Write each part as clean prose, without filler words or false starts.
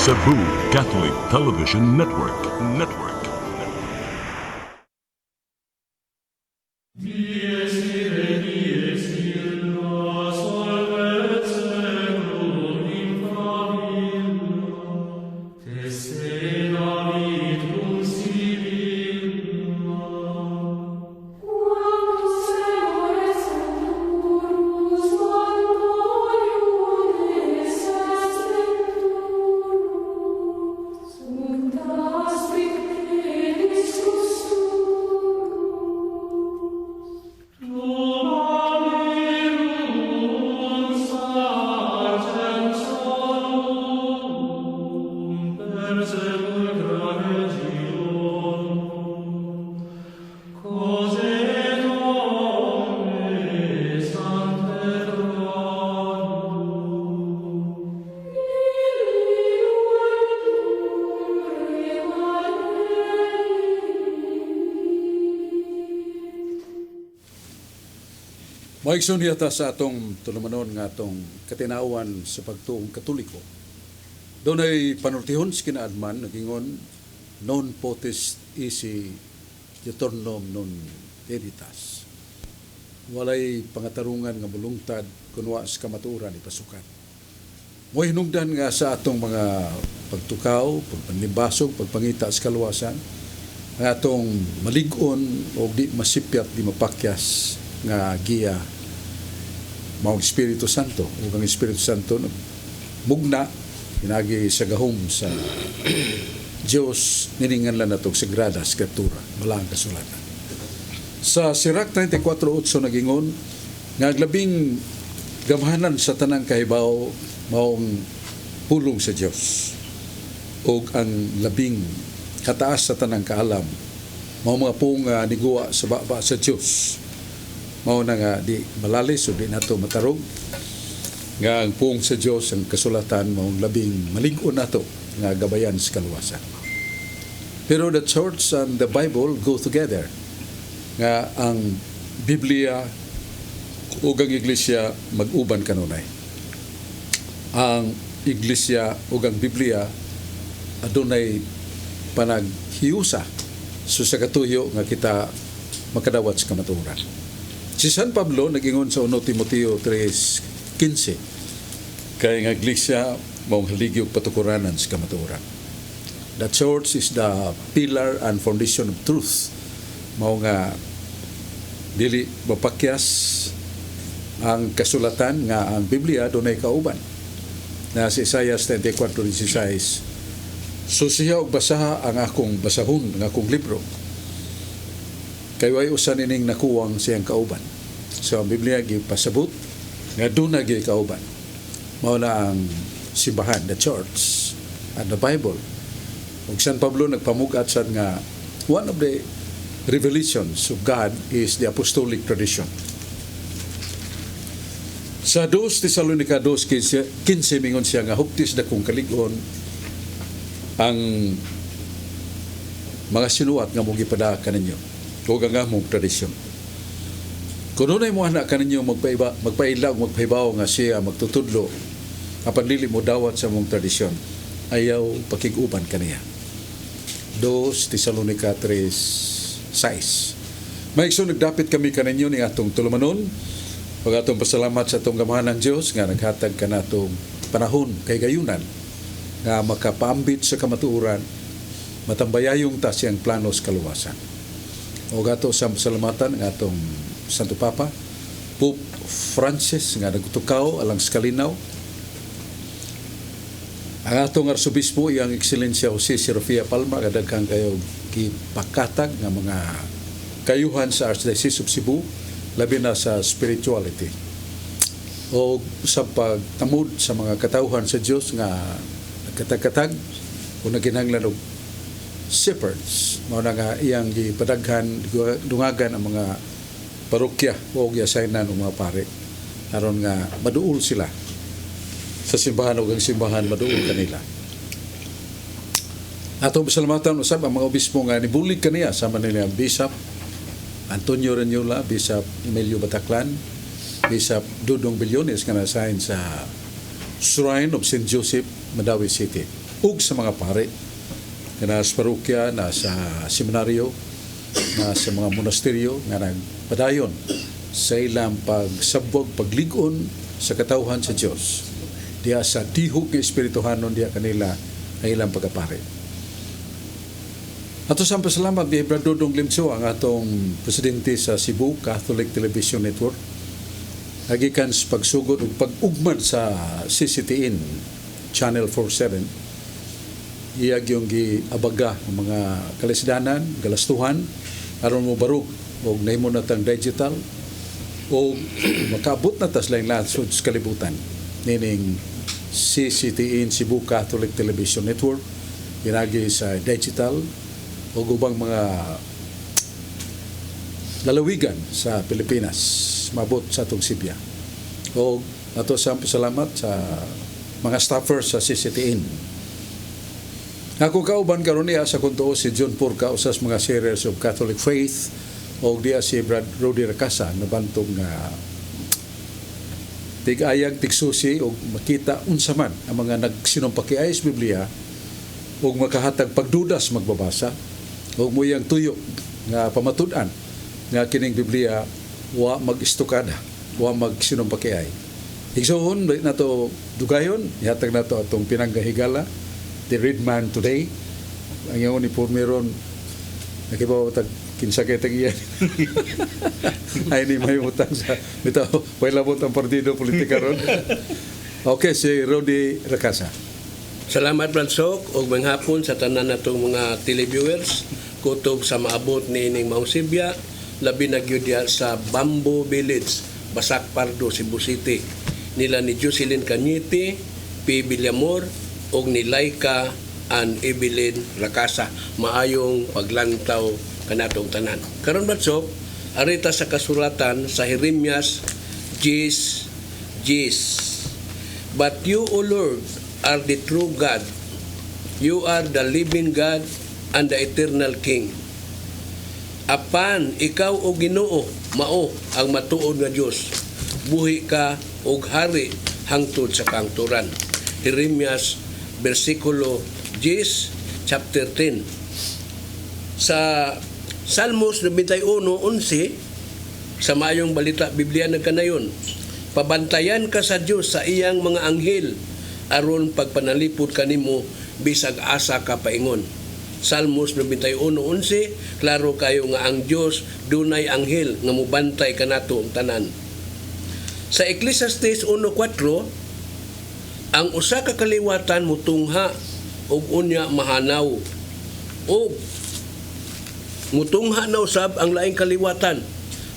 Cebu Catholic Television Network. Maigsoon yata sa atong tulumanon nga atong katinawan sa pagtuong Katoliko. Doon ay panultihon sa kinaadman, nagingon, non potest isi diuturnum non editas. Walay pangatarungan nga bulungtad kunwa sa kamatuoran ipasukat. Mo'y hinungdan nga sa atong mga pagtukaw, pagpanlibasog, pagpangita sa kaluwasan, ang atong malig-on o di masipyat, di mapakyas nga giya maong Espiritu Santo o ang Espiritu Santo mugna hinagi sa gahom sa Diyos niningan lang natong sagrada skriptura wala ang kasulatan. Sa Sirach 34:8 nagingon nga aglabing gamhanan sa tanang kahibaw maong pulong sa Diyos o ang labing kataas sa tanang kaalam mao mga pong niguwa sa baba sa Diyos. Mao na nga di malalis o di nato matarog nga ang puong sa Diyos ang kasulatan maong labing malig-on nato nga gabayan sa kaluwasan. Pero the church and the Bible go together. Nga ang Biblia o ang iglesia mag-uban kanunay. Ang iglesia o ang Biblia adunay panaghiyusa so sa katuyo nga kita makadawat sa kamatuoran. Si San Pablo nagingon sa 1 Timoteo 3:15 kay nga iglesia maong haligyo patukuranan sa kamatuoran. The church is the pillar and foundation of truth. Mao nga dili mapakyas ang kasulatan nga ang Biblia dunay kauban. Na si Isaiah 34:16 susiya og basaha ang akong basahon ang akong libro. Kay way usa nining nakuwang siyang kauban. So ang Biblia gipasabot nga duna gyud kauban. Mao na ang simbahan, the church and the Bible. Ug San Pablo nagpamugat sad nga one of the revelations of God is the apostolic tradition. Sa 2 Tesalonica 2:15 mingon siya nga huptis dakong kalig-on ang mga sinuwat nga mong ipada kaninyo o ang among tradisyon. Kung doon ay mo anak kaninyo magpailaw, magpahibaw nga siya magtutudlo apan dili mo dawat sa mong tradisyon, ayaw pakiguban kaniya. 2 Tesalonica 3:6. Maigsoon nagdapit kami kaninyo ni atong tulumanon pag atong pasalamat sa atong gamahan ng Diyos nga naghatag ka natong panahon kay gayunan nga makapaambit sa kamatuoran matambayayong ta siyang plano sa kaluwasan. O gato sa pasalamatan ng atong Santo Papa, Pope Francis, nga nagtukaw alang sa kalinaw. Ang atong Arsobispo, iyang Ekscelensya Jose Serafia Palma, kadaghang kayo kipakatag ng mga kayuhan sa Archdiocese of Cebu, labi na sa spirituality. O sa pagtamod sa mga katauhan sa Diyos nga nagkatag-katag o naginhanglan og shepherds, mao na nga iyang gipadaghan dungagan ang mga parokya o giasaynan ng mga pare aron nga maduol sila sa simbahan o ang simbahan maduol kanila. Atong pasalamatan usab ang mga obispo nga nibulig kaniya sama nila Bishop Antonio Reñola, Bishop Emilio Bataclan, Bishop Dudong Bilyones nga nasahin sa Shrine of St. Joseph, Madawi City. ug sa mga pare na sa parokya, na sa seminaryo, na sa mga monasteryo nga nagpadayon sa ilang pagsabwag, pagligon sa katawhan sa Dios diya sa tihog nga espirituhanon diya kanila ang ilang pagkapare. Ato sa pasalamat ni Brad Dodong Limso, ang atong presidente sa Cebu Catholic Television Network, nagikan sa pagsugod ug pag-ugmad sa CCTN Channel 47, iyag yung giabaga ng mga kalisdanan, galastuhan, aron mo barug o nahimo na tang digital o makabot na tas lain lahat sa kalibutan. Nining CCTN Cebu Catholic Television Network, ginagi sa digital o ubang mga lalawigan sa Pilipinas, mabot sa atong Sibya. O ato sa salamat sa mga staffers sa CCTN. Ako kauban karon niya sa kuntuo si John Purka, usas mga series of Catholic Faith, o diya si Brad Rudy Racasa, nabantong tig-ayag, tig-susi, o makita unsaman ang mga nagsinumpakiay sa Biblia, o makahatag pagdudas magbabasa, o muyang tuyo nga pamatud-an nga kining Biblia wa mag-istukada, wa magsinumpakiay. Igsoon na to dugayon, ihatag na to atong pinanggahigala, the Red Man Today. Ang iyong uniforme ron, nakibaw tag kinsa kay tag iyan. Ay ni may utang sa bitaw, wala mo ang partido politika ron. Okay, si Rudy Racasa. Salamat Bransok ug manghapon sa tanan natong mga televiewers kutob sa maabot ni ining Maong Sibya, labi na gyud sa Bamboo Village, Basak Pardo, Cebu City. Nila ni Jocelyn Cañete, P. Villamor ug ni Laika and Evelyn Racasa. Maayong paglantaw kanatong tanan. Karon Bransok, arita sa kasulatan sa Jeremias 10:10. But you, O Lord, are the true God. You are the living God and the eternal King. Apan ikaw o Ginoo mao ang matuod nga Dios. Buhi ka og hari hangtod sa kangturan. Jeremias versikulo 10, chapter 10. Sa Salmos 91:11, sa mayong balita Biblia nagkanayon, pabantayan ka sa Dios sa iyang mga anghel aron pagpanalipod kanimo bisag asa ka paingon. Salmos 91:11, klaro kayo nga ang Dios dunay anghel nga mobantay kanato ang tanan. Sa Ecclesiastes 1:4, ang usa ka kaliwatan mutungha og unya mahanaw. Og mutungha na usab ang laing kaliwatan,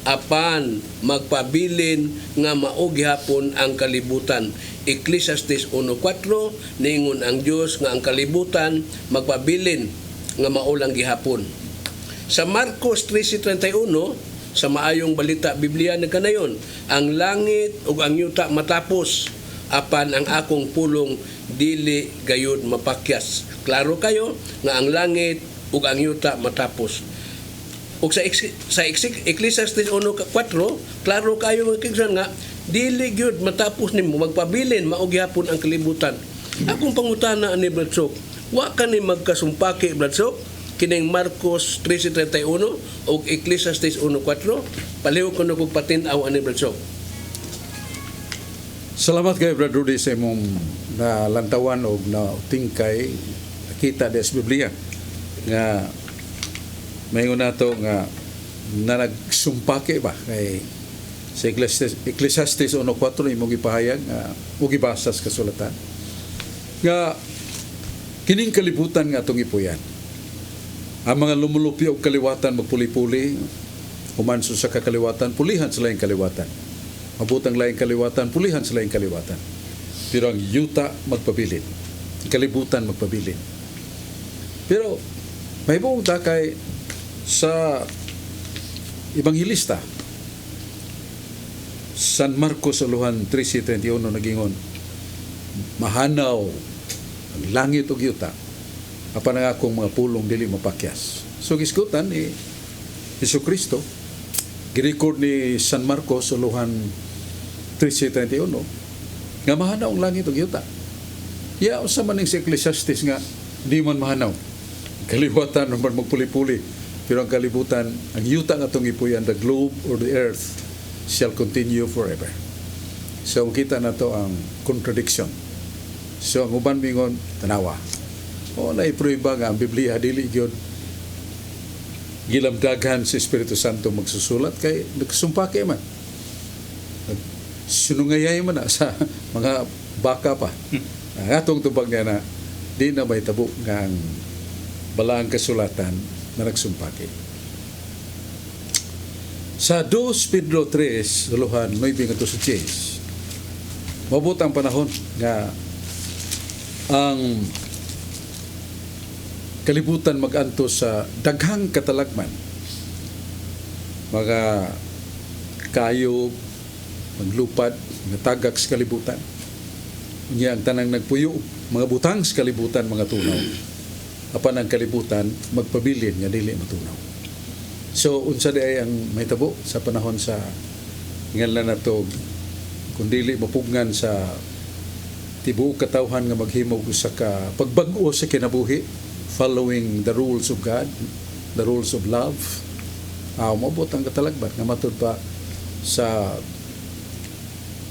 apan magpabilin nga mao gihapon ang kalibutan. Ecclesiastes 1:4, ningon ang Dios nga ang kalibutan magpabilin nga mao lang gihapon. Sa Marcos 13:31, sa maayong balita Biblia nagkanayon, ang langit ug ang yuta matapos, apan ang akong pulong dili gayud mapakyas. Klaro kayo nga ang langit ug ang yuta matapos. Ug sa Ecclesiastes 1:4, klaro kayo mga kigsan nga dili gyud matapos nimo magpabilin mao gyapon ang kalibutan. Akong pangutana ani Bradsok, wa ka ni magkasumpaki Bradsok kining Marcos 13:31 ug Ecclesiastes 1:4? Paliw ko na kog patin-aw ani Bradsok. Salamat kay Brad Rudy sa imong nalantawan o tingkay nakita des Biblia nga mayon nato nga nagsumpaki ba kay sa Ecclesiastes 1:4 imong gipahayag o gibasa sa kasulatan nga kining kalibutan nga atong ipuyan, ang mga lumulupyo og kaliwatan magpuli-puli, humanso sa kakaliwatan pulihan sa laing kaliwatan, mabutang laing kaliwatan pulihan sa laing kaliwatan, pero ang yuta magpabilin, kalibutan magpabilin. Pero may buong takay sa Ebanghilista San Marcos Aluhan 13:31 nagingon, mahanaw ang langit ug yuta, apan ang akong mga pulong dili mapakyas. So gisgutan ni Jesucristo, girecord ni San Marcos Aluhan 13:31 nga mahanaw ang langit ug yuta. Ya, usa man ning sa Ecclesiastes nga di man mahanaw. Kaliwatan naman magpuli-puli. Pero ang kalibutan, ang yuta nga itong ipuyan, the globe or the earth shall continue forever. So, kita na to ang contradiction. So, ang uban mingon, tanawa. O, naipruiba nga ang Biblia, dili gyud gilamdagan si Espiritu Santo magsusulat, kay nagsumpake man. Sinungayay man na sa mga baka pa. Ang atong tubag niya na, di na may tabo nga ang balaang kasulatan na nagsumpake. Sa 2 Pedro 3, Duluhan, 9-10, mabot ang panahon nga ang kalibutan maganto sa daghang katalagman. Mga kayo, maglupad, natagak sa kalibutan. Niya ang tanang nagpuyo, mga butang sa kalibutan, mga tunaw. Apan ang kalibutan, magpabilin nga dili matunaw. So, unsa di ay ang may tabo sa panahon sa ngalan na to, kung dili mapugnan sa tibuok katawhan nga maghimog usa ka pagbag-o sa kinabuhi, following the rules of God, the rules of love. Mabot ang katalagban nga matud pa sa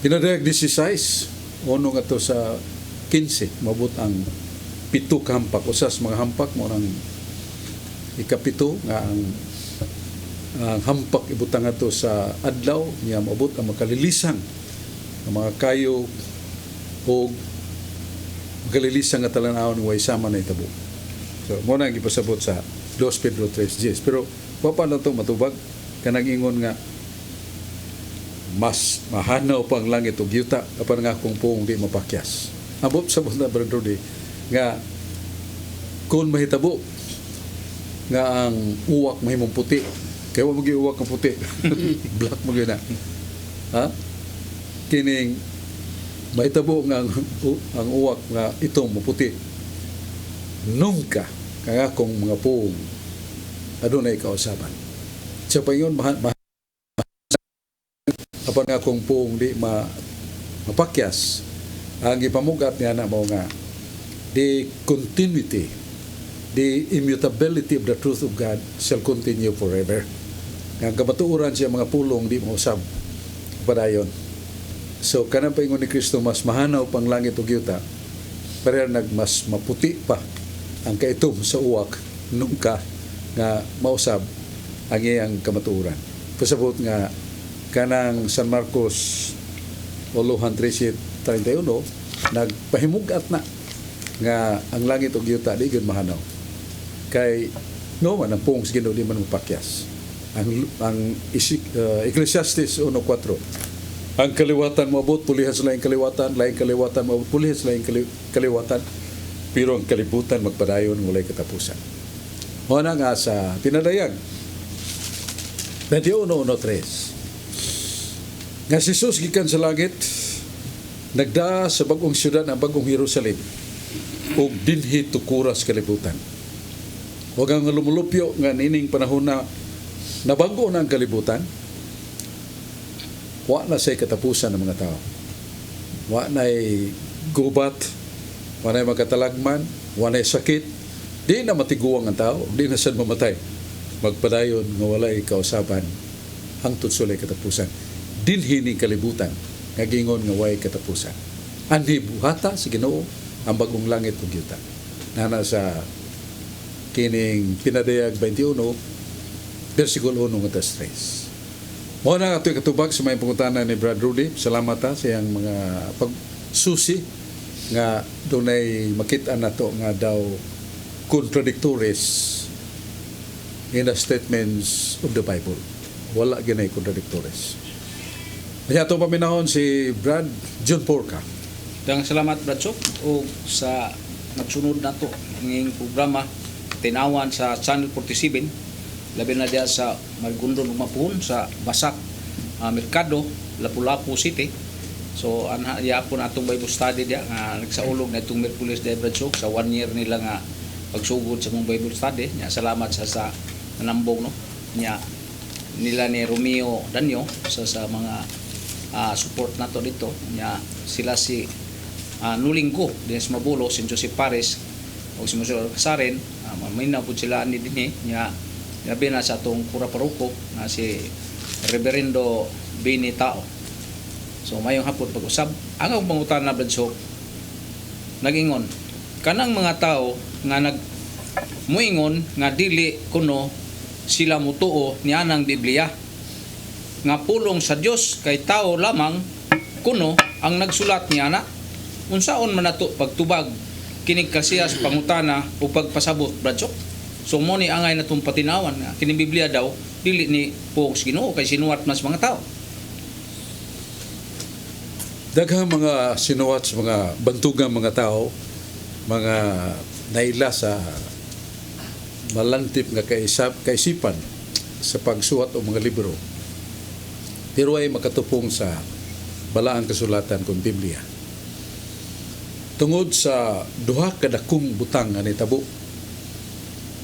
pinadayag 16, uno nga to sa 15, mabot ang 7 ka hampak. Usas mga hampak mo ng ikapito nga ang hampak ibutang ato sa adlaw niya mabot ang makalilisang ang mga kayo o makalilisang nga talan-awon ng way sama na itabo. So, muna ang ipasabot sa 2 Pedro 3:10. Pero, wapa na ito matubag, kanang ingon nga, mas mahanaw pang langit o yuta, kapag nga kung pong di mapakyas. Abot sa na Brother Rudy, nga, kung mahitabo, nga ang uwak mahimong puti, kaya wag mag-iuwak ang puti, black mo na. Ha? Kining, mahitabo nga ang uwak nga itong maputi. Nungka, kaya kung mga puong adunay kausaban. Siya pa yun, apan nga kung puong di mapakyas, ang ipamugat niya na mo nga, the continuity, the immutability of the truth of God shall continue forever. Ang kamatuuran siya mga pulong di mausab padayon. So, kanang paingon ni Kristo, mas mahanaw pang langit o yuta, pero mas maputi pa ang kaitom sa uwak nung ka nga mausab ang iyang kamatuuran. Pasabot nga kanang San Marcos 13:31 nagpahimugat na nga ang langit ug yuta di gyud mahanaw. Kay no man ang pung Ginoo di man mapakyas. Ang Ecclesiastes 1:4, ang kaliwatan moabot pulihan sa laing kaliwatan moabot pulihan sa laing kaliwatan, pero ang kalibutan magpadayon walay katapusan. Muna nga sa pinadayag 21:3, nga si Jesus gikan sa langit, nagdaa sa bagong syudad, ang bagong Jerusalem, ug dinhi tukura sa kalibutan. Huwag ang lumulupyo nga nining panahon na nabago na ang kalibutan, wa na say katapusan ng mga tao. Wa na'y gubat, wa na'y magkatalagman, wa na'y sakit, di na matiguang ang tao, di na sad mamatay. Magpadayon nga walay kausaban hangtod sulay katapusan. Dinhi ning kalibutan nga gingon nga way katapusan. Anhi buhata sa Ginoo ang bagong langit ug yuta. Nana sa kining pinadayag 21 versikulo 1 hanggang 3. Mo na ato'y katubag sa may pangutana ni Brad Rudy. Salamat sa iyang mga pagsusi nga dunay makita nato nga daw contradictories in the statements of the Bible. Wala ginay contradictories. Kaya ito paminahon si Brad John Porca. Daghang salamat Brad Sok o sa nagsunod nato ng programa tinawan sa Channel 47, labi na diya sa Marigondon ug Mapuhon sa Basak Merkado, Lapu-Lapu City. So anha po natong Bible study diya nga nagsaulog na itong Merkulis de Brad Sok sa 1 year nila nga pagsugod sa mong Bible study. Nya salamat sa nanambong no nya nila ni Romeo Danyo sa mga support nato dito nya sila si nuling ko din sa Mabulo, si Joseph Pares o si Monsignor Kasarin, maminaw po sila ni dinhi niya labi na sa atong pura paruko na si Reverendo Bini Tao. So mayong hapon pag-usab ang akong pangutan na Bradsok nagingon kanang mga tao nga muingon nga dili kuno sila mutuo niya ng Biblia nga pulong sa Dios kay tao lamang kuno ang nagsulat niya na unsaon man nato pagtubag kining kasiya sa pangutana o pagpasabot Bradsok. So mo ni angay natong patinawan nga kining Biblia daw dili ni pugos Ginoo kay sinuwat mas mga tao. Daghang mga sinuwat sa mga bantugang mga tao, mga naila sa malantip nga kaisipan sa pagsuwat o mga libro. Pero ay makatupong sa balaang kasulatan kung Biblia. Tungod sa duha ka dakong butang nga nitabo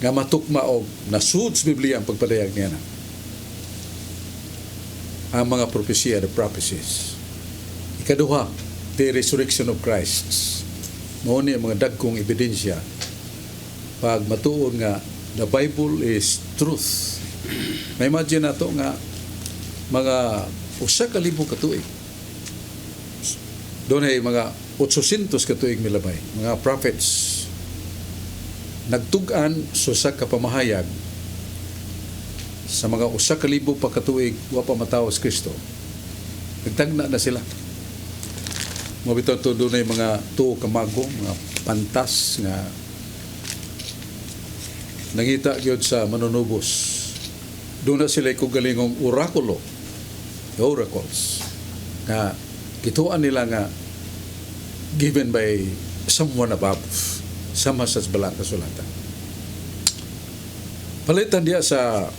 nga matukma og nasud sa Biblia ang pagpadayag niya na. Ang mga propesya, the prophecies. Ikaduha, the resurrection of Christ. Mao ni ang mga dagkong ebidensya pag matuon nga the Bible is truth. May imagine nato nga mga 1,000 ka tuig. Doon ay mga 800 ka tuig milabay. Mga prophets nagtugan sa kapamahayag sa mga 1,000 pa katuig wa pa matawo sa Kristo. Nagtagna na sila. Mabitaw to doon ay mga tuo kamago, mga pantas nga nangita gyud sa manunubos. Doon na sila kugalingong orakulo, the oracles, nga kituan nila nga given by someone above, sama sa balang kasulatan. Palitan dia sa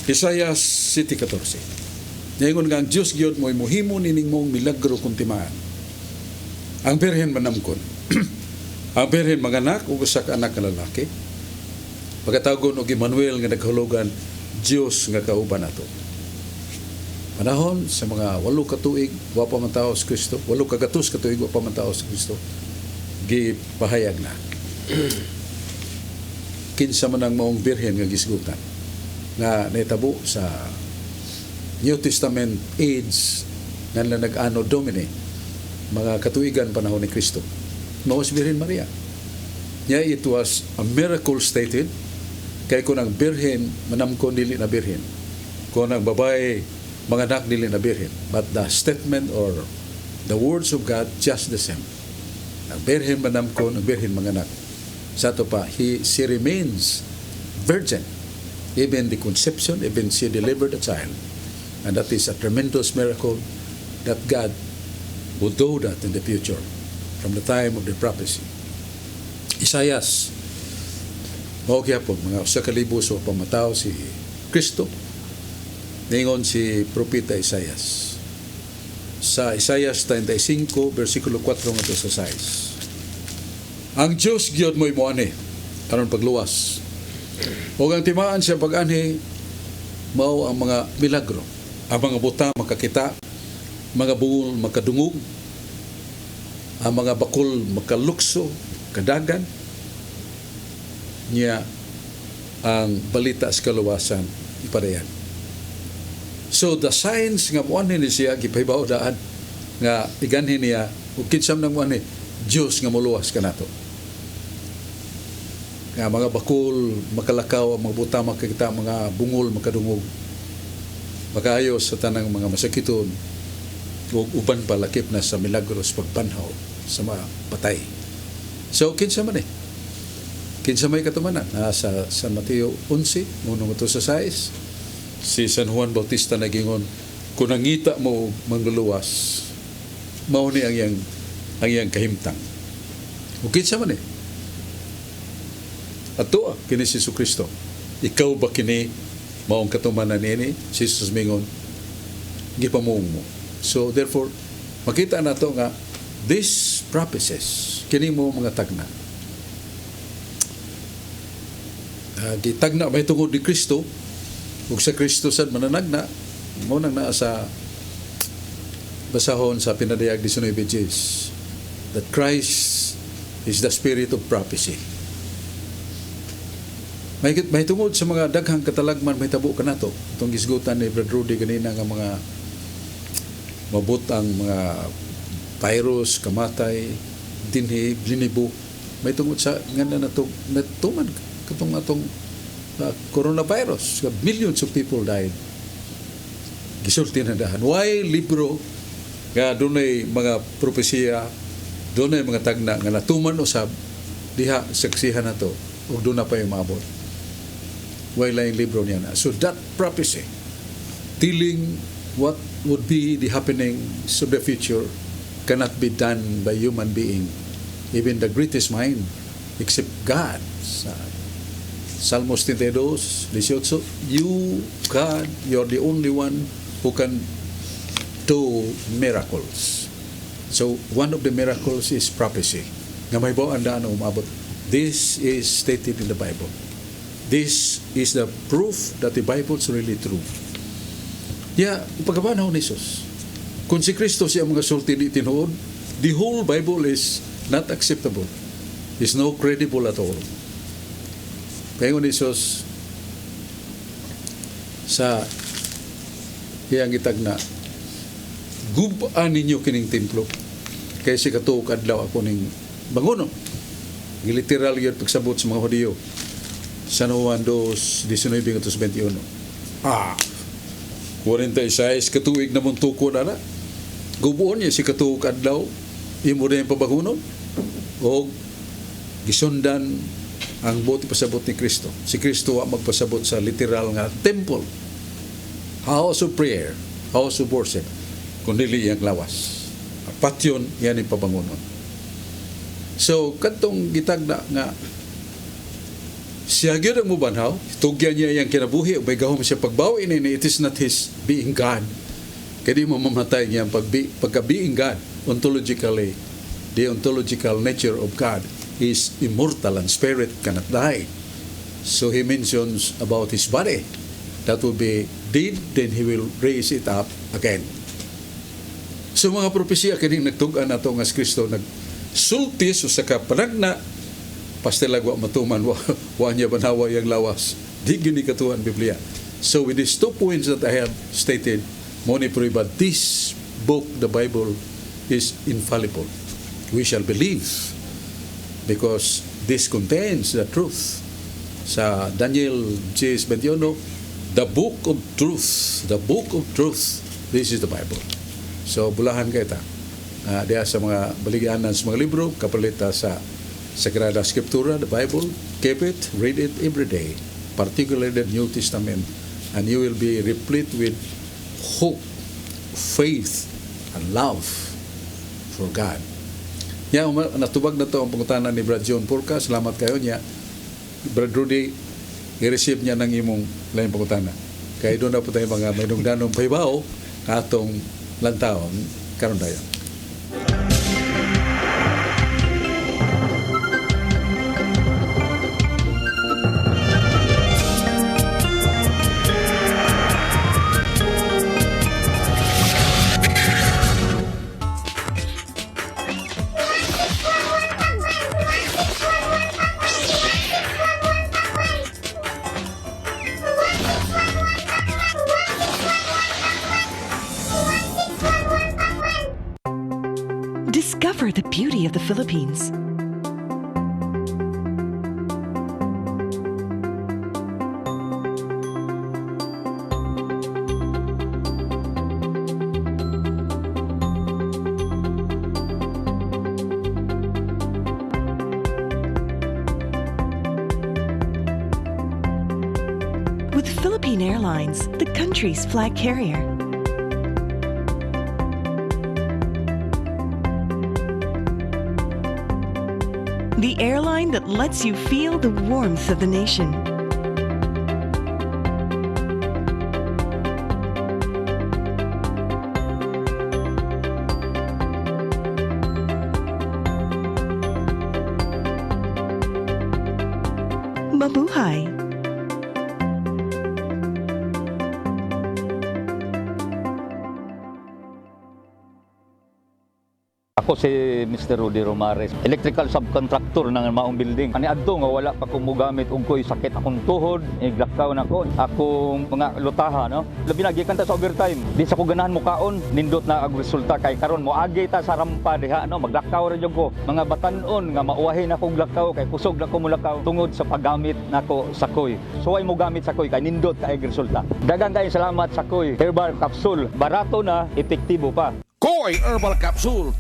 Isaiah 7:14. Ngayon nga ang Diyos gyud mo'y muhimo nining mong milagro kung timaan. Ang birhen manamkon. Ang birhen manganak ug usa ka anak nga lalaki. Pagkatagon og Emmanuel nga naghulugan Dios nga kauban nato. Panahon sa mga 8 ka tuig wa pa man tawo sa Kristo, 8 ka gatos ka tuig wa pa man tawo sa Kristo. Gipahayag na. Kinsa man ang maong birhen nga gisgutan nga naitabo sa New Testament age nga nag-ano Domini mga katuigan panahon ni Kristo. Mao si Birhen Maria. Yeah, it was a miracle stated kay kung ang birhen manamkon dili na birhen. Kung ang babae manganak dili na birhen. But the statement or the words of God just the same. Ang birhen manamkon, ang birhen manganak. Sa to pa, she remains virgin. Even the conception, even she delivered a child. And that is a tremendous miracle that God would do that in the future from the time of the prophecy. Isaias, mao gyapon mga 1,000 so pamataw si Kristo. Ningon si propeta Isaias. Sa Isaias 35 versikulo 4 ngadto sa 6. Ang Dios gyud mo'y moani aron pagluwas. Ug ang timaan siya pag-anhi mao ang mga milagro. Ang mga buta makakita, mga bungol makadungog, ang mga bakol makalukso, kadagan, niya ang balita sa kaluwasan ipadayan. So the signs nga muanhin ni siya gipahibaw daan nga iganhin niya ug kinsam nang muanhin Dios nga moluwas kanato. Nga mga bakol makalakaw, mga buta makakita, mga bungol makadungog. Makaayo sa tanang mga masakiton ug uban pa lakip na sa milagros pagbanhaw sa mga patay. So kinsa man kinsa may katumanan sa San Mateo 11 unong ito sa 6 si San Juan Bautista nagingon kung nangita mo mangluluwas mao ni ang iyang kahimtang. Ug kinsa man ato kini si Jesucristo. Ikaw ba kini maong katumanan nini? Si Jesus mingon gipamuong mo. So therefore makita nato nga these prophecies kini mo mga tagna. Gitagna may tungod ni Kristo ug sa Kristo sad mananagna mo nang naa sa basahon sa pinadayag 19:10 that Christ is the spirit of prophecy. May tungod sa mga daghang katalagman may tabo kanato. Itong gisgutan ni Brad Rudy ganina nga mga mabutang mga virus, kamatay, dinhi, blinibo. May tungod sa ngana natuman katong atong coronavirus. Millions of people died. Gisulti na dahan. Why libro nga dunay mga propesiya, dunay mga tagna nga natuman usab diha saksihan nato ug duna pa yung maabot. Why laing libro niya na. So that prophecy telling what would be the happenings of the future cannot be done by human being, even the greatest mind, except God. Sa Salmos 32:18, you, God, you're the only one who can do miracles. So one of the miracles is prophecy. Nga may bawang daan na umabot. This is stated in the Bible. This is the proof that the Bible is really true. Pagkabanaw ni Jesus, kung si Kristo siya mga sulti di tinuod, the whole Bible is not acceptable. Is no credible at all. Kaya ni Jesus sa iyang itag na gubaan ninyo kining templo kaya si katuok adlaw ako ning bangono. Literal yun pagsabot sa mga Hudiyo. San Juan 2:19-21. 46 katuig na mong tuko na na. Gubuon niya si katuog adlaw, imo rin pabangunon, o gisundan ang buti pasabot ni Kristo. Si Kristo ang magpasabot sa literal nga temple, house of prayer, house of worship, kundi iyang lawas. Patyon, yan yung pabangunon. So, kantong gitagda nga siya gyud ang mubanhaw, tugyan niya iyang kinabuhi, may gahom siya pagbawi ini, it is not his being God. Kaya di mo mamatay niya pagka-being God, ontologically, the ontological nature of God is immortal and spirit cannot die. So he mentions about his body that will be dead, then he will raise it up again. So mga propesya kining nagtug-an nato nga si Kristo nagsulti so sa kapanagna pastelagwa matuman wa niya banhawa yang lawas. Di gini katuan Biblia. So with these 2 points that I have stated, moni proba this book, the Bible, is infallible. We shall believe because this contains the truth. Sa Daniel 6:21, the book of truth, this is the Bible. So bulahan kayo ta. Diya sa mga baligyanan sa mga libro, kapalita sa Sagrada Scriptura, the Bible, keep it, read it every day, particularly the New Testament, and you will be replete with hope, faith, and love for God. Natubag na to ang pangutanan ni Brad John Purka. Salamat kayo niya. Brad Rudy, i-receive niya ng imong laing pangutana. Kaya doon na po tayo mga mayroong pahibao atong lantaon karon dayon. Discover the beauty of the Philippines. With Philippine Airlines, the country's flag carrier. The airline that lets you feel the warmth of the nation. Mabuhay! Ako si Mr. Rudy Romares, electrical subcontractor ng maong building. Ani adto nga wala pa ko mogamit og ko'y sakit akong tuhod, iglakaw na ko, akong mga lutaha, no. Labi na gikan ta sa overtime. Di sa ko ganahan mo kaon, nindot na ang resulta kay karon mo agi ta sa rampa diha, no. Maglakaw ra jud ko. Mga batan-on nga mauwahi na kong lakaw kay kusog na ko mulakaw tungod sa paggamit nako sa koy. So ay mo gamit sa koy kay nindot kay resulta. Daghang kay salamat sa koy herbal capsule. Barato na, epektibo pa. Koy Herbal Capsule.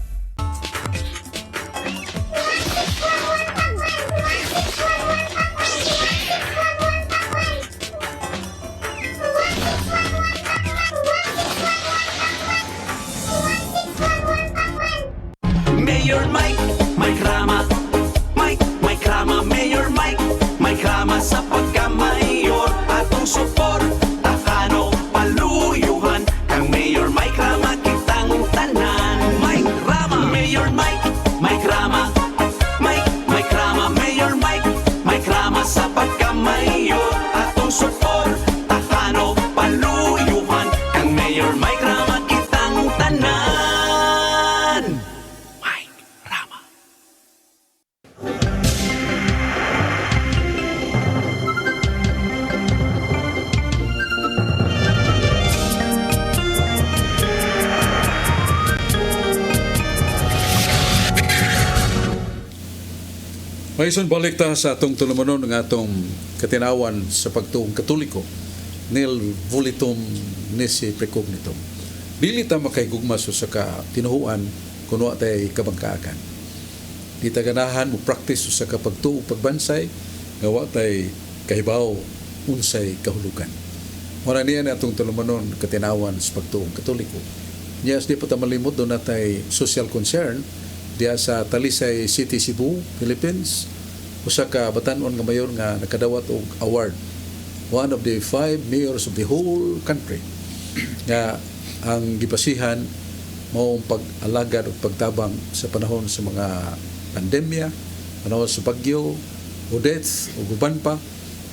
Mayor Mike Rama, Mike Rama, Mayor Mike Rama sa pagka-mayor atong suporta kano paluyuhan kang Mayor Mike Rama kitang tanan. Mike Rama, Mayor Mike Rama, Mike Rama, Mayor Mike Rama sa pagka-mayor atong suporta kano paluyuhan kang Mayor Mike Rama kitang tanan. Mayson balik ta sa atong tulumanon ng atong katinawan sa pagtuong Katoliko nil volitum nisi precognitum. Dili ta makaigugma sa tinuhuan kuno tay kabangkaakan. Di ta ganahan mo practice sa pagtuong pagbansay nga wa tay kahibaw unsay kahulugan. Mura niya na atong tulumanon katinawan sa pagtuong Katoliko. Yes, di pa ta malimot do natay social concern diya sa Talisay City, Cebu, Philippines. Usa ka batan-on nga mayor nga nakadawat og award. One of the 5 mayors of the whole country. Nga ang gibasihan mao pag-alagad o pagtabang sa panahon sa mga pandemya, panahon sa bagyo, o death, o guban pa,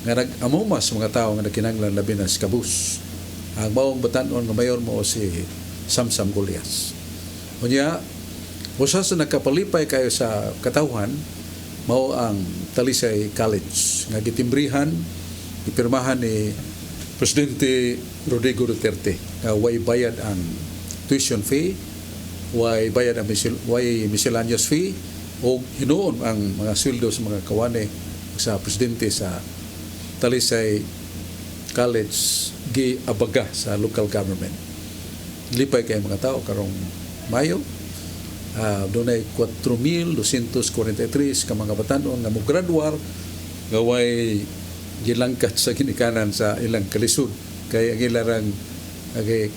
nga nag-amuma sa mga tao nga nagkinahanglan labi na sa kabus. Ang maong batan-on nga mayor mo si Samsam Golias. Unya, usa sa nakapalipay kayo sa katawhan mao ang Talisay College nga gitimbrihan ipirmahan ni Presidente Rodrigo Duterte nga way bayad ang tuition fee, way bayad ang miscellaneous fee o hinuon ang mga sweldo sa mga kawane sa presidente sa Talisay College giabaga sa local government. Lipay kay mga tao karong Mayo. Doon ay 4,243 ka mga batanon nga mograduar gaway gilangkat sa ginikanan sa ilang kalisod kay ang ilarang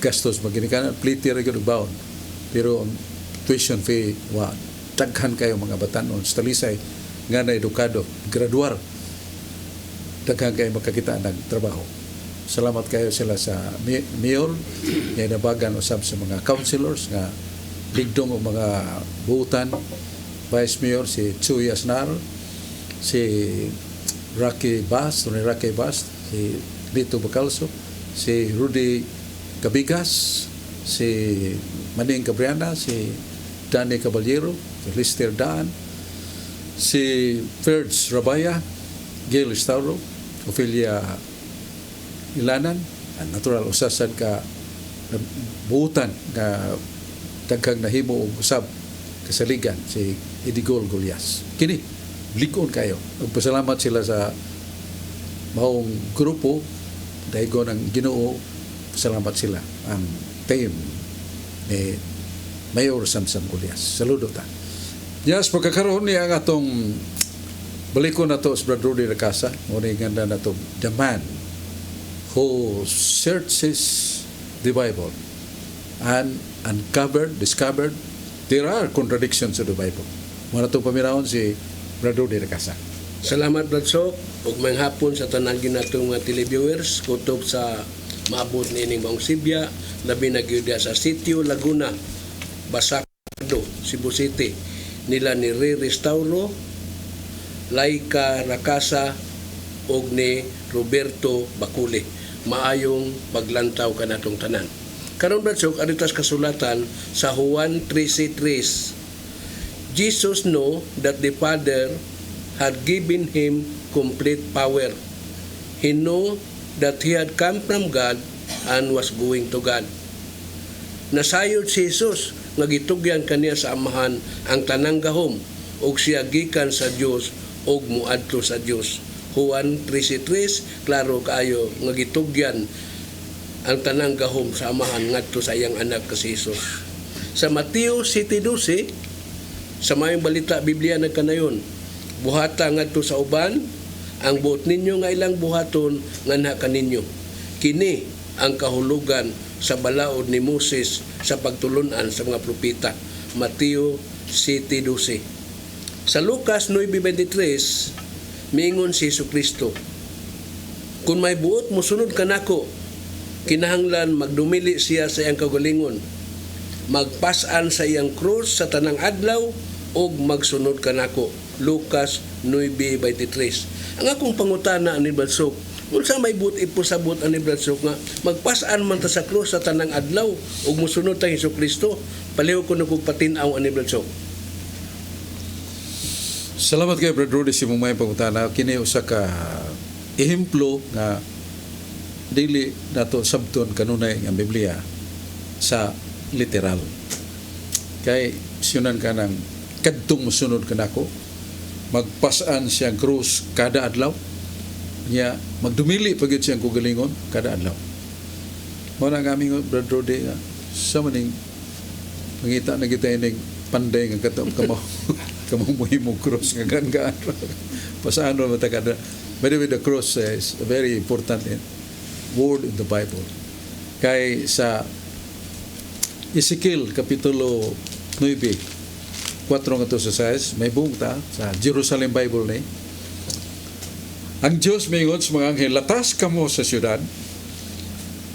gastos maginikanan pliti ra gyud baon pero ang tuition fee wa daghan kayo mga batanon sa Talisay nga na edukado graduar daghan kayo makakita ng trabaho. Salamat kayo sila sa mayor nga nabagan usab sa mga councilors nga ligdong o mga buutan, Vice Mayor si Chuy Asnar, si Rocky Bass, si Lito Bacalso, si Rudy Cabigas, si Maning Cabriana, si Danny Caballero, si Lister Daan, si Ferds Rabaya, Gail Stauro, Ophelia Ilanan, natural usasan ka buutan nga daghang nahimo og usab kasaligan si Idigol Golias. Kini likon kayo. Nagpasalamat sila sa maong grupo daygon ang Ginoo. Salamat sila ang team ni Mayor Samsam Golias. Saludo ta. Yes, pagkakaroon niya ang atong balikon na to sa Brad Rudy Racasa. Muna yung ganda na to, the man who searches the Bible and discovered there are contradictions in the Bible. Muna itong pamirahon si Brad Rudy Racasa. Salamat Brad Sok ug may hapon sa tanang natong mga televiewers kutob sa maabot niining maong Sibya labi na gyud sa Sitio Laguna, Basakdo, Cebu City nila ni Riri Stauro, Laika Racasa ug ni Roberto Baculi. Maayong paglantaw kanatong tanan. Karon Brad Sok aditas kasulatan sa Juan 13:3 Jesus knew that the Father had given him complete power. He knew that he had come from God and was going to God. Nasayod si Jesus nga gitugyan kaniya sa Amahan ang tanang gahom ug siya gikan sa Dios ug muadto sa Dios. Juan 13:3 klaro kaayo nga gitugyan ang tanang gahom sa Amahan ngadto sa iyang anak ka si Jesus. Sa Mateo 7:12 sa mayong balita Biblia nagkanayon, buhata ngadto sa uban ang buot ninyo nga ilang buhaton nganha kaninyo. Kini ang kahulugan sa balaod ni Moses sa pagtulunan sa mga propeta. Mateo 7:12. Sa Lucas 9:23 miingon si Jesucristo, kung may buot mosunod kanako, kinahanglan magdumili siya sa iyang kaugalingon, magpasan sa iyang krus sa tanang adlaw ug magsunod kanako. Lucas 9:23. Ang akong pangutana ani Badsok, unsa may buot ipusabot ani Badsok nga magpasan man ta sa krus sa tanang adlaw ug mosunod ta Jesucristo, paliw ko nagug patin-aw ani Badsok. Salamat kay Brother Rudy si mong may pangutana. Kini usa ka ehemplo nga dili nato sabton kanunay nga Biblia sa literal. Kay siunan ka ng kadtong mosunod kanako, magpasaan siyang krus kada adlaw, niya magdumili pagid siyang kugalingon kada adlaw. Mao na aming Brother Rudy sa maning mangita na kita ining panday nga katong kamo kamong muhimong cross nga gaan pasaan mo kada. By the way, the cross is a very important word in the Bible. Kay sa Ezekiel kapitulo 9 4 nga to sa 6 may buong ta sa Jerusalem Bible ni. Ang Dios mayngon sa mga anghel, latas kamo sa syudad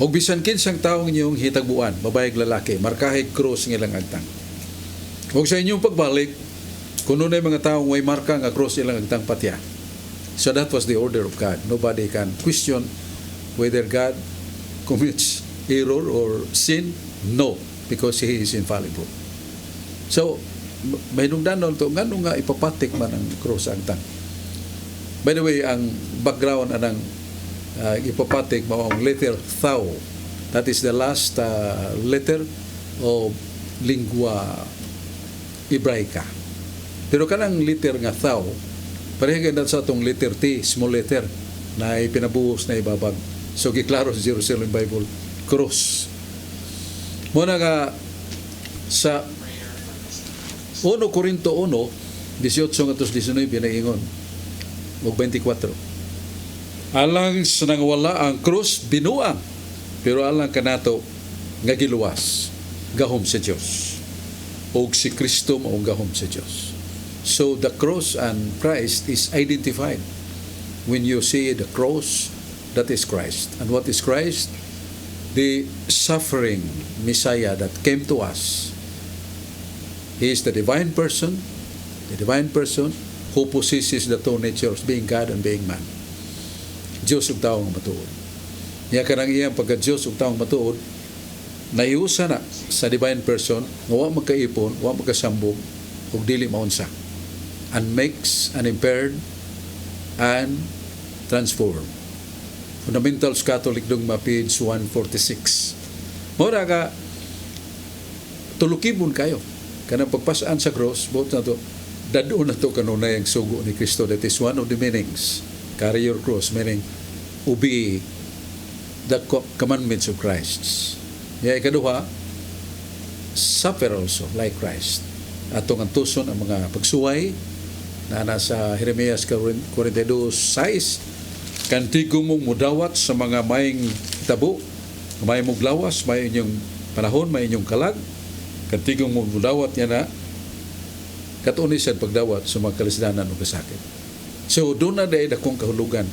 og bisan kinsang taong inyong hitagbuan, babae ug lalaki, markahay cross nga ilang agtang. Ug sa inyong pagbalik, kuno na mga taong way marka nga cross ilang agtang patya. So that was the order of God. Nobody can question whether God commits error or sin. No, because He is infallible. So, may nungdanon to, nga nga ipapatik man ang cross agtang. By the way, ang background anang ipapatik mao ang letter Thau. That is the last letter of lingua Hebraica. Pero kanang letter nga Thau, pareha ganda sa atong letter T, small letter, na ipinabuhos na ibabag. So, giklaro sa Jerusalem Bible, cross. Muna nga sa 1 Corinto 1, 18-19 na ingon, o 24. Alang sa nangwala ang cross, binuang, pero alang kanato nga giluwas, gahom sa Dios. O si Kristo maong gahom sa Dios. So the cross and Christ is identified. When you see the cross, that is Christ. And what is Christ? The suffering Messiah that came to us. He is the divine person who possesses the two natures, being God and being man. Diyos ug taong matuod. Niya kanang iyang pagka-Diyos ug taong matuod, naiusa na sa divine person nga wa magkaipon, wa magkasambog ug dili maunsa, and makes and impaired and transform. Fundamentals Catholic Dogma page 146. Mora ka tulukibon kayo kanang pagpasaan sa cross, buot na to dadon na to kanunay ang sugo ni Kristo. That is one of the meanings. Carry your cross, meaning obey the commandments of Christ. Ya ikaduha, suffer also like Christ. Atong antuson ang mga pagsuway na nasa Jeremias 42:6, kantigong mong mudawat sa mga maying tabo, may mong lawas, may inyong panahon, may inyong kalag, kantigong mong mudawat niya na katunisan pagdawat sa mga kalisdanan o kasakit. So doon na dahil akong kahulugan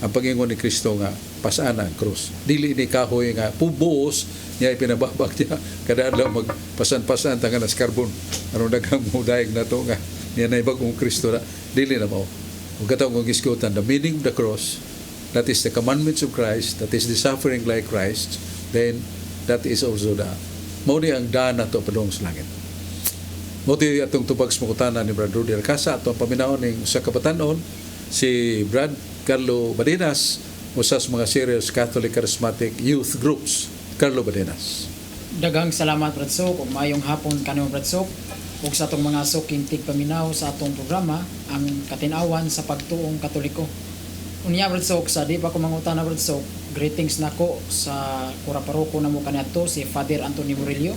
ang pagingon ni Kristo nga pasaan ang krus. Dili ni kahoy nga pubuos niya ipinababag niya kada adlaw magpasan-pasan tangan as carbon. Ano daghang mudayeg na to nga niya na ibagong Kristo na dili na mao. Ug katong kung iskutan the meaning of the cross, that is the commandments of Christ, that is the suffering like Christ, then that is also the mao ni ang daan nato padung sa langit. Muti atong tubag sa mangutana ni Brad Rudy Alcasa atong paminaon ning sa kabatanon si Brad Carlo Badenas usa sa mga serious Catholic Charismatic Youth Groups. Carlo Badenas. Daghang salamat Bradsok ug maayong hapon kanimo Bradsok ug sa atong mga sukintig paminaw sa atong programa ang katinawan sa pagtuong Katoliko. Unya Bradsok sa di pa ko mangutana Bradsok, greetings nako sa kuraparoko namo kaniadto si Father Antonio Murillo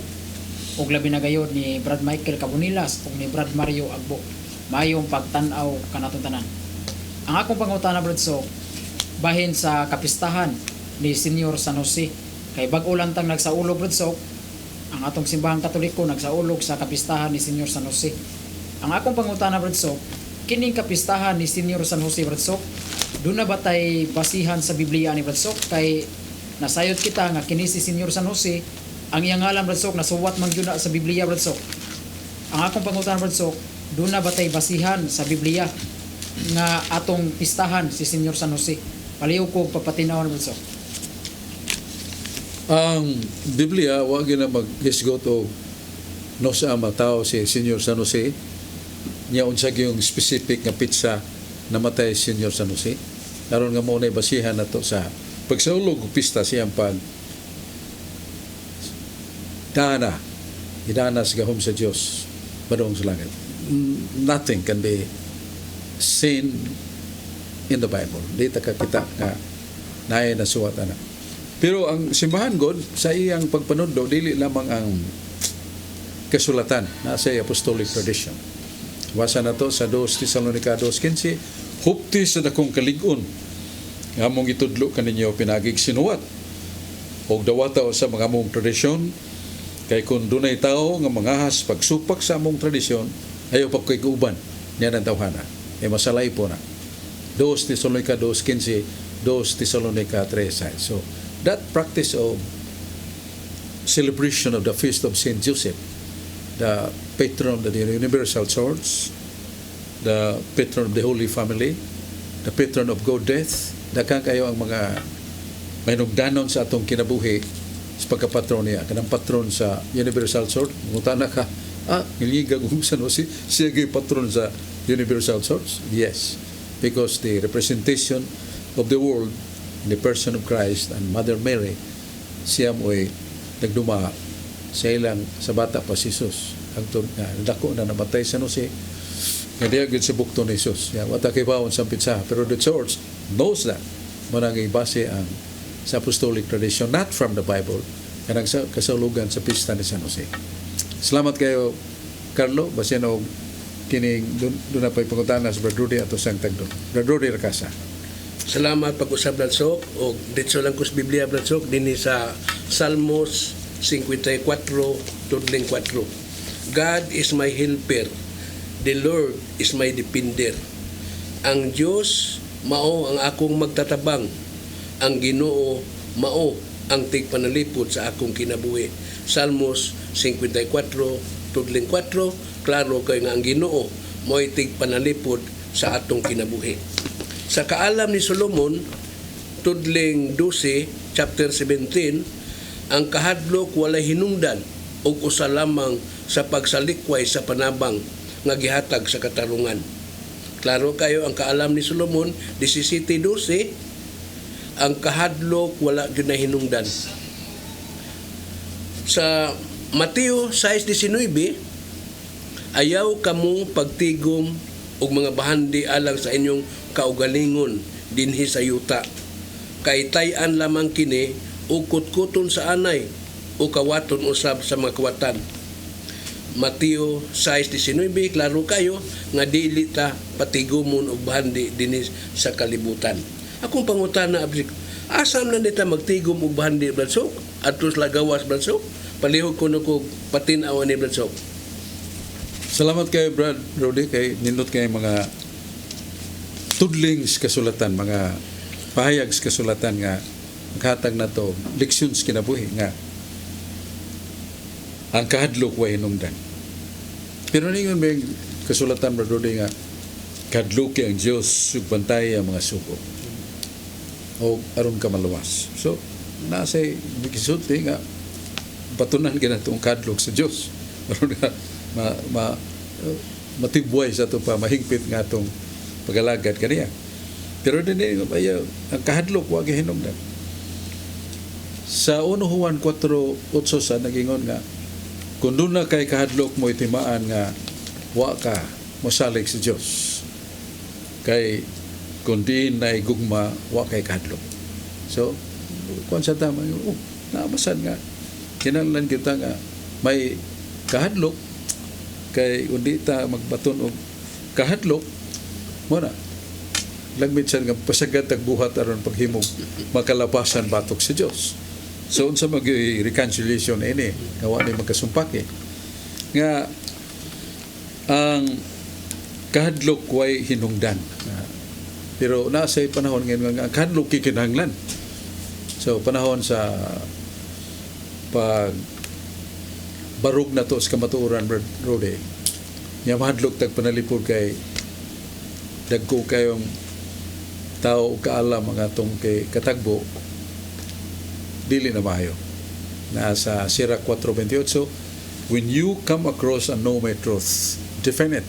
ug labi na gayud ni Brad Michael Cabonilas ug ni Brad Mario Agbo. Maayong pagtan-aw kanatong tanan. Ang akong pangutana Bradsok bahin sa kapistahan ni Senyor San Jose kay bag-o lang tang nagsaulog Bradsok ang atong simbahang Katoliko nagsaulog sa kapistahan ni Senyor San Jose. Ang akong pangutana Bradsok, kining kapistahan ni Senyor San Jose Bradsok, doon na ba tay basihan sa Biblia ni Bradsok kay nasayod kita nga kini si Senyor San Jose ang iyang ngalan Bradsok nasuwat man gyud na sa Biblia Bradsok. Ang akong pangutana Bradsok, doon na ba tay basihan sa Biblia nga atong pistahan si Senyor San Jose? Paliw ko papatinawan Bradsok. Ang Biblia wa gyud na maghisgot og no sa matao si Senyor San Jose. Nya unsa gyung specific nga pitsa namatay si Senyor San Jose. Karon nga mo na basihan nato sa pagsaulog og pista siyang pag idana sa gahom sa Dios padung sa langit. Nothing can be seen in the Bible. Di ta kita nga naay nasuwat ana. Pero ang simbahan God sa iyang pagpanudlo dili lamang ang kasulatan na sa apostolic tradition. Wasa na to sa 2 Tesalonica 2:15, hupti sa dakong kalig-on nga mong itudlo kaninyo pinagig sinuwat og dawata sa mga mong tradisyon kay kun dunay tao nga mangahas pagsupak sa among tradisyon ayaw pa koy uban niya ng tawhana ay masalay po na 2 Tesalonica 2:15, 2 Tesalonica 3:6. So that practice of celebration of the feast of Saint Joseph, the patron of the Universal Church, the patron of the Holy Family, the patron of God death, daghang kayo ang mga mainugdanon sa atong kinabuhi sa pagkapatron niya. Kanang patron sa Universal Church, mutana ka, niligag sa no, siya gay patron sa Universal Church? Yes, because the representation of the world in the person of Christ and Mother Mary, siya mo'y nagduma sa ilang sa bata pa si Jesus. Ang dako na namatay sa Jose, nga diya gud sa bukto ni Jesus. Wata kay bawon sa pitsa, pero the church knows that. Manang base ang sa apostolic tradition, not from the Bible, kanang sa kasaulugan sa pista ni San Jose. Salamat kayo, Carlo. Basin og kining doon na pa'y pangutana sa Brad Rudy ato sang tagdon. Brad Rudy Rakasa. Salamat pag-usab Bradsok o dito lang ko sa Biblia Bradsok dinhi sa Salmos 54:4. God is my helper, the Lord is my defender. Ang Dios mao ang akong magtatabang, ang Ginoo mao ang tigpanalipod sa akong kinabuhi. Salmos 54:4, klaro kay nga ang Ginoo mo'y tigpanalipod sa atong kinabuhi. Sa kaalam ni Solomon, tudling 12, chapter 17, ang kahadlok walay hinungdan ug usa lamang sa pagsalikway sa panabang nga gihatag sa katarungan. Klaro kayo ang kaalam ni Solomon, 17:12, ang kahadlok wala gyud na hinungdan. Sa Mateo 6:19, ayaw kamo pagtigom og mga bahandi alang sa inyong kaugalingon dinhi sa yuta. Kay tay-an lamang kini ug kutkuton sa anay o kawaton usab sa mga kawatan. Mateo 6:19, klaro kayo nga dili ta patigumon og bahandi dinhi sa kalibutan. Akong pangutana abrik, asam na nita magtigom og bahandi Bradsok? Atos lagawas Bradsok? Palihog ko ko patinaw ni Bradsok. Salamat kay Brad Rudy kay nindot kay mga tudlings kasulatan, mga pahayags kasulatan nga maghatag na to leksyon sa kinabuhi nga ang kahadlok way hinungdan. Pero ningon may kasulatan Brad Rudy nga kahadlok ang Dios sugbantay ang mga suko o aron ka maluwas. So nasa bigisulti nga patunan kinatong kahadlok sa Dios aron nga matibway sa ito pa, mahingpit nga itong pagalagad kaniya. Pero din ang kahadlok, wag hinungdan. Sa 1 Juan 4:8 sa nagingon nga, kung doon na kay kahadlok mo itimaan nga, wa ka mosalig sa Diyos. Kay kung di na igugma, wa kay kahadlok. So, kung sa tama, naabasan nga, kinahanglan kita nga, may kahadlok, kay kundi ta magbaton og kahadlok, mo na, lagmitsan nga pasagad tagbuhat aron paghimog makalapasan batok sa Dios. So unsa mag-reconciliation ini nga wa ni magkasumpake nga ang kahadlok way hinungdan. Pero nasa panahon ngayon nga ang kahadlok kikinahanglan. So panahon sa pag barog na to sa kamatuoran, Brad Rode, nga mahadlok tag panalipod kay dagko kayong tao kaalam mga atong kay katagbo dili na maayo. Nasa Sirach 4:28, when you come across a know my truth, defend it,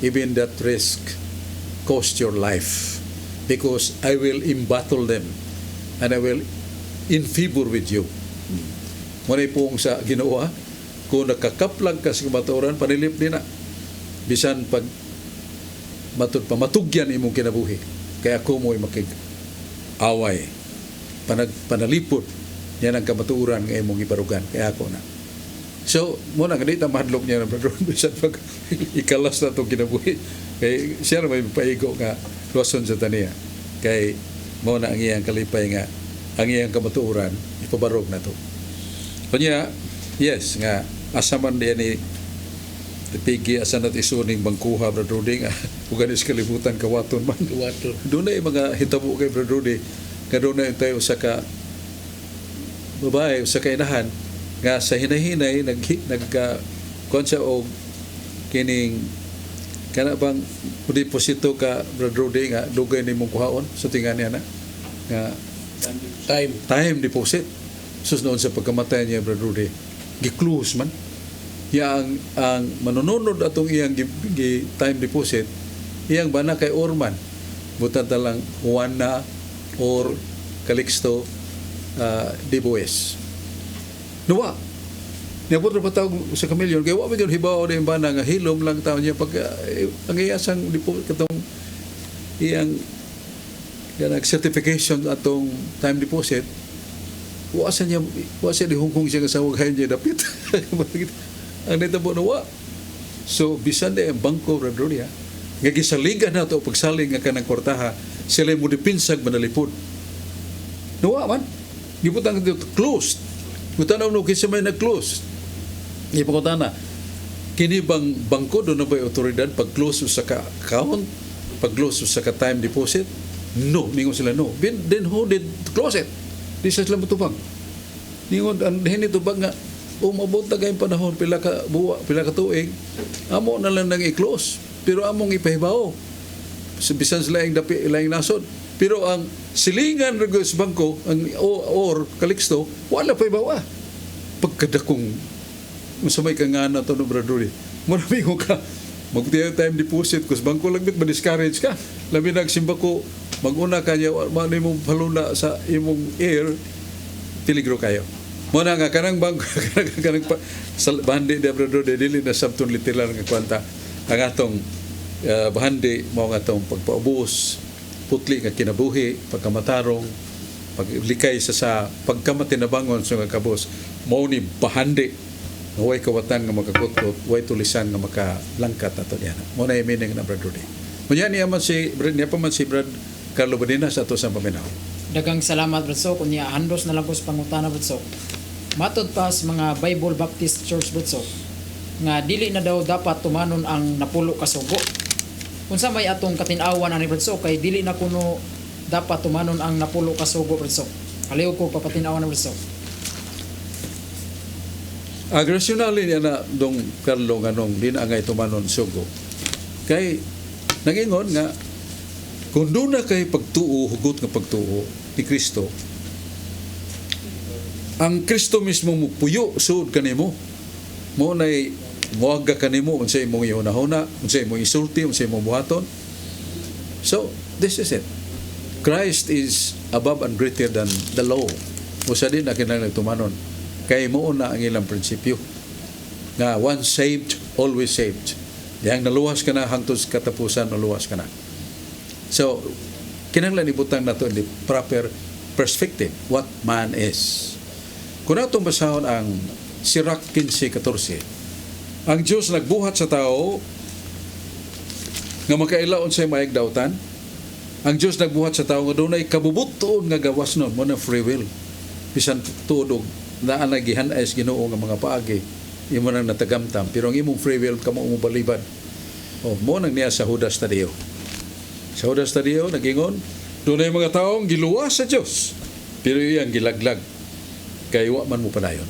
even that risk cost your life, because I will embattle them and I will in favor with you. Munay pong sa Ginoo, kung nakakaplag ka sa kamatuoran, panilip din na bisan pag matugyan imong kinabuhi, kaya ako mo'y makig-away panalipod yan ang kamatuoran nga imong ibarugan, kaya ako na. So muna ganito mahadlok niya na brother, bisan pag ikalas na itong kinabuhi, kay siya na may paigo nga luwason sa taniya, kay muna ang iyang kalipay nga ang iyang kamatuoran ipabarog na to. Kanya yes nga asaman diyan ni pigi asan at isuning bangkuha, Brother Rudy, nga uganis kalibutan kawaton man. Doon na yung mga hitabo kay Brother Rudy, nga doon na yung tayo sa ka babae, sa kainahan, nga sa hinahinay, kuwan siya o kining, kana bang deposito ka, Brother Rudy, nga dugay ni mong kuhaon, sa tingan niya na, nga time deposit. Sus noon sa pagkamatay niya, Brother Rudy, gi-close man. Ang manununod atong iyang time deposit, iyang bana kay Orman, butan talang Juana or Calixto Diboes. Nuwa, niyabot na patawag sa kamilyon, kaya wapit yun hibaw na yung bana nga hilom lang taon niya pag ang iyasang katong iyang certification atong time deposit, wasa di hungkong siya nga sa wagayan niya dapit. Ang nitabo na wa. So bisan na yung bangko radronia nga gisaligan na ito pagsaling nga kanang kwartaha, sila mo dipinsag manalipod nawa man gibutang dito closed. Kutanaw no kinsa may nag-close, ipakutana kini bang bangko doon na ba'y otoridad pag-close sa ka account, pag-close sa ka time deposit? No, ningon sila no. Then who did close it? Di sa sila matubang ningon ang hinitubang nga umabot na kayong panahon, pila ka tuig, amo na lang nang i-close. Pero among ipahibaw. Bisan sila yung nasod. Pero ang silingan sa bangko, or Calixto, wala pa ibawa. Pagkadakong, masamay ka nga na ito no, Brother. Marami ko ka, mag-time deposit ko sa bangko, lagbit, ma-discourage ka. Labi nagsimba ko, mag-una ka niya, mano mong paluna sa imong air, peligro kayo. Muna nga, kanang bangko, kanang bahandi de Brother, dili na sabton literal nga kwanta, ang atong bahandi, mga atong pagpaubos, putli nga kinabuhi, pagkamatarong, paglikay sa pagkamatinabangon sa mga kabos, mao ni bahandi, nga way kawatan nga makakutkot, way tulisan nga makalangkat ato niya. Muna yung meaning na Brother. Muna niya pa man si Brad Carlo Badina sa ato sa paminaw. Dagang salamat, Brad Sok. Kunya handos na lang ko sa pangutana, Brad Sok. Matod pa sa mga Bible Baptist Church, Brad Sok, nga dili na daw dapat tumanon ang napulo ka sugo. Unsa may atong katinawan ani Brad Sok, kay dili na kuno dapat tumanon ang napulo ka sugo, Brad Sok. Kaliw ko papatinawan na Brad Sok. Agresyonalin niya na dong Carlo nga nung di na ngay tumanon sugo. Kay nagingon nga kung doon na kay pagtuo, hugot nga pagtuo ni Kristo, ang Kristo mismo mo puyo suod kanimo, mo na'y Muwag ka kanimo unsay imong ihuna-huna, unsay imong isulti, unsay imong buhaton. So, this is it. Christ is above and greater than the law. Usa din na kinahanglan tumanon. Kay mo na ang ilang prinsipyo. Nga once saved, always saved. Yang naluwas ka na hangtod sa katapusan, naluwas ka na. So, kinahanglan ibutang nato in the proper perspective what man is. Kung natong basahon ang Sirach 15:14, ang Diyos nagbuhat sa tao nga makailaon sa maayong dautan. Ang Diyos nagbuhat sa tao nga dunay kabubuton nga gawas nun mo na free will. Bisan tudog na anagihan ay Ginoo nga mga paagi imo nang natagamtam pero ang imong free will kamo mo balibad. Mo nang niya sa Judas Tadeo. Sa Judas Tadeo nagingon dunay mga taong giluwas sa Dios pero iyang gilaglag kay wa man mo padayon.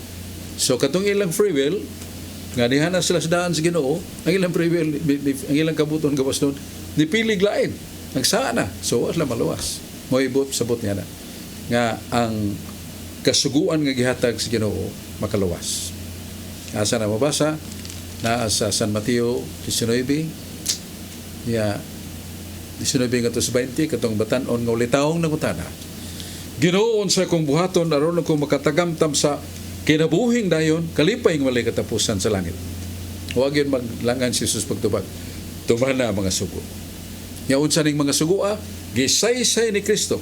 So katong ilang free will nga diha na sila sa daan sa Ginoo, ang ilang free will, ang ilang kabuton gawas nun, nipilig lain. Nagsaan na. So, wala maluwas. Moibot, sabot niya na. Nga ang kasuguan nga gihatag sa Ginoo, makaluwas. Asa na mabasa, naa sa San Mateo 19, 19 nga 20, katong batanon nga ulitaong nangutana. Ginoo, sa kong buhaton, aron akong makatagamtam sa kinabuhing dayon, kalipay ng walay katapusan sa langit. Huwag yun maglangan si Jesus pagtubag. Tumana mga sugo. Nga unsa ning mga sugo, gisaysay ni Kristo.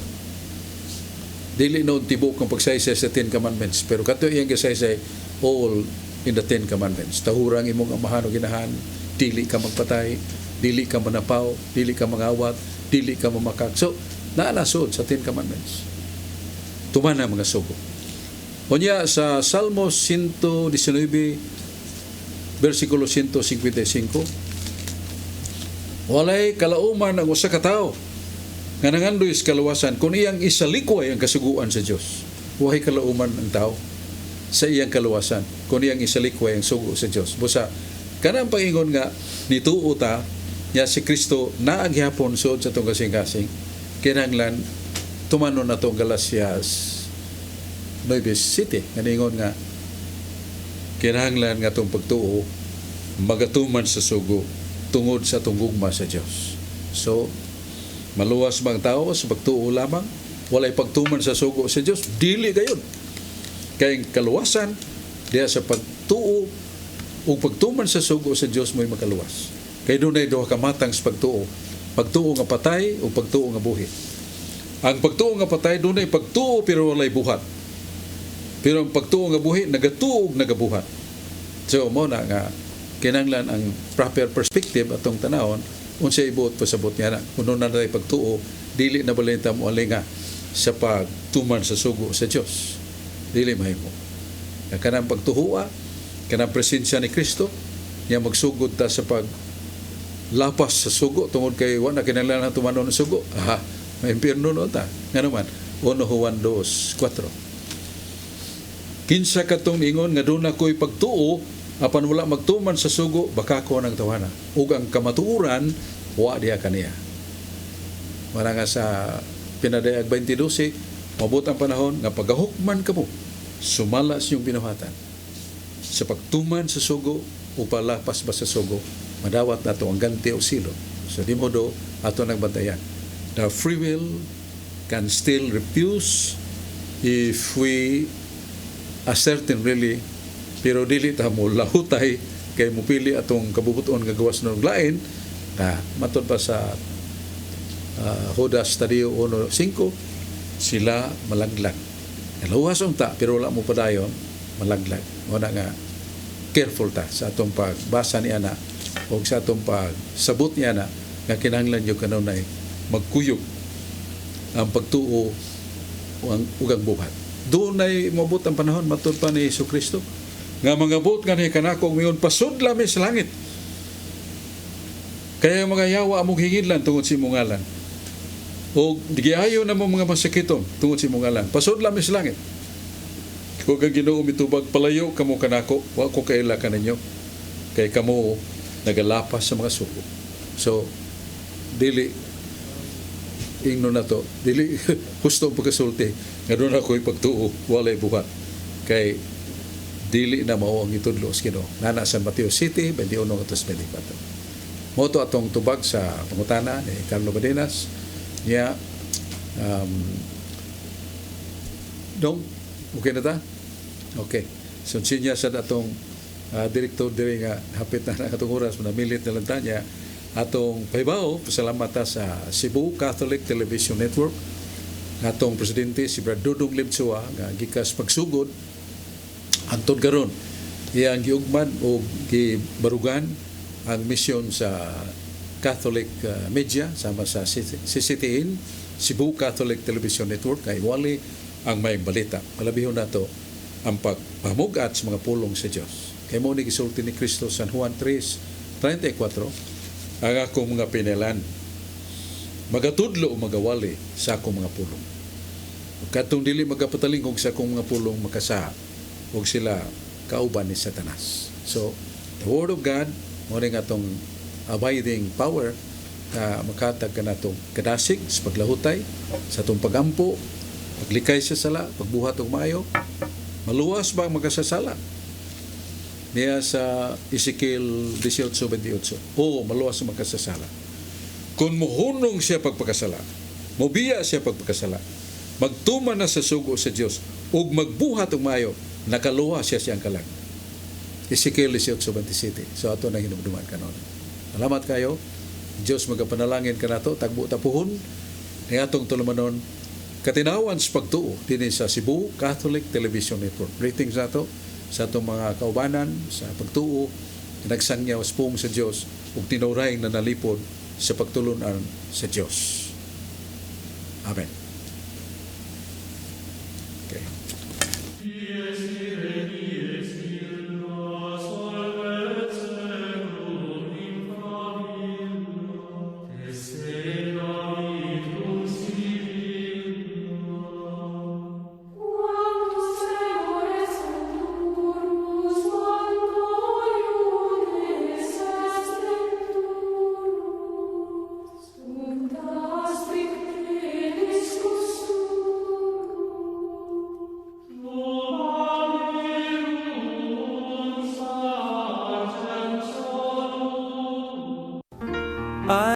Dili noon tibok ng pagsaysay sa 10 Commandments. Pero kato iyang gisaysay all in the 10 Commandments. Tahurang imong amahan o ginahan, dili ka magpatay, dili ka manapaw, dili ka mangawat, dili ka mamakak. So, naalasod sa 10 Commandments. Tumana mga sugo. Unya sa Salmo 119 versikulo 155, walay kalauman ang usa ka tawo nga nangandoy sa kaluwasan kung iyang isalikway ang kasuguan sa Dios. Walay kalauman ang tawo sa iyang kaluwasan kung iyang isalikway ang sugo sa Dios. Busa kanang paingon nga nituo ta nya si Kristo naagyapon sud sa tong kasing-kasing kinahanglan tumanon na tong Galatias 9:7 nganingon nga kinahanglan nga tong pagtuo magatuman sa sugo tungod sa tunggugma sa Dios. So maluwas bang tao sa pagtuo lamang walay pagtuman sa sugo sa Dios dili gayon. Kay kaluwasan diha sa pagtuo ug pagtuman sa sugo sa Dios mo'y makaluwas. Kay dunay duha ka matang sa pagtuo. Pagtuo nga patay ug pagtuo nga buhi. Ang pagtuo nga patay dunay pagtuo pero walay buhat. Pero ang pagtuo nga buhi, nagatuog nagabuhat. So, mo na nga, kinanglan ang proper perspective atong tanawon, unsay ibuot pasabot niya na. Kuno na natin pagtuo, dili na balenta mo alinga sa pagtuman sa sugo sa Diyos. Dili mahimo. Kanang pagtuhua, kanang presensya ni Kristo, niya magsugod ta sa paglapas sa sugo, tungod kay wala kinanglan ang tumanon ng sugo. May impirno no ta. Nga naman, 1 Juan 2:4. Kinsa katong ingon nga doon ako'y pagtuo apan wala magtuman sa sugo baka ko nang tawana ug ang kamatuoran wa diha kaniya. Wala nga sa pinadayag 22 mabot ang panahon nga pagahukman kamo sumala sa iyong binuhatan sa pagtuman sa sugo o palapas ba sa sugo madawat nato ang ganti o silo. So di modo ato nang bantayan. The free will can still refuse if we certain really pero dili ta mo lahutay kay mupili atong kabubuton nga gawas ng lain na matod pa sa Judas Tadeo 1:5 sila malaglag. Naluwas ta pero wala mo padayon malaglag. Wala nga careful ta sa atong pagbasa niya na o sa atong pagsabot niya na nga kinahanglan yung kanunay magkuyog ang pagtuo ug ang buhat. Doon ay mabot ang panahon matod pa ni Jesucristo nga mga bot nga ni kanako miyon pasudla mi sa langit kaya mga yawa among hingidlan tungod sa imong ngalan o digiayo na mo mga masakiton tungod sa imong ngalan pasudla mi sa langit kung ang Ginoo mitubag palayo kamo kanako wa ko kaila kaninyo kay kamo nagalapas sa mga suko. So dili ingno na to dili gusto pagkasulti nga doon ako'y pagtuo walay buhat kay dili na mao ang itudlo sa Ginoo. Nana San Mateo City 21:24. Moto atong tubag sa pangutana ni Carlo Badenas niya dong okay na ta? Okay. So sinya sa atong direktor diri nga hapit na atong oras namilit na lang ta niya atong pahibaw pasalamat ta sa Cebu Catholic Television Network atong presidente si Brad Dudong Limsua nga gikas pagsugod hangtod karon iyang giugman o gibarugan ang misyon sa Catholic media sama sa CCTN Cebu Catholic Television Network kay wali ang may balita. Palabihon nato ang pagpamugat sa mga pulong sa Dios. Kay mo ni gisulti ni Kristo San Juan 3:34 ang akong mga pinilan magatudlo o magawali sa akong mga pulong. Katong dili magapatalingog sa akong mga pulong makasa og sila kauban ni Satanas. So, the Word of God, mo rin atong abiding power na makatag ka natong kadasig sa paglahutay, sa atong pagampo, paglikay sa sala, pagbuhat og maayo, maluwas ba ang magkasasala? Niya sa Ezekiel 18:28. Oo, maluwas ang magkasasala. Kung muhunong siya pagpakasala, mobiya siya pagpakasala, magtuman na sa sugo sa Dios ug magbuhat og maayo, nakaluwa siya siyang kalag. Ezekiel 18:27. So ato na hinumduman kanon. Salamat kayo. Dios magapanalangin kanato tagbo tapuhon ni atong tulumanon katinawan sa pagtuo dinhi sa Cebu Catholic Television Network. Greetings nato sa atong mga kaubanan sa pagtuo nagsangyaw sa Dios ug tinuray na nalipod sa pagtulunan sa Dios. Amen.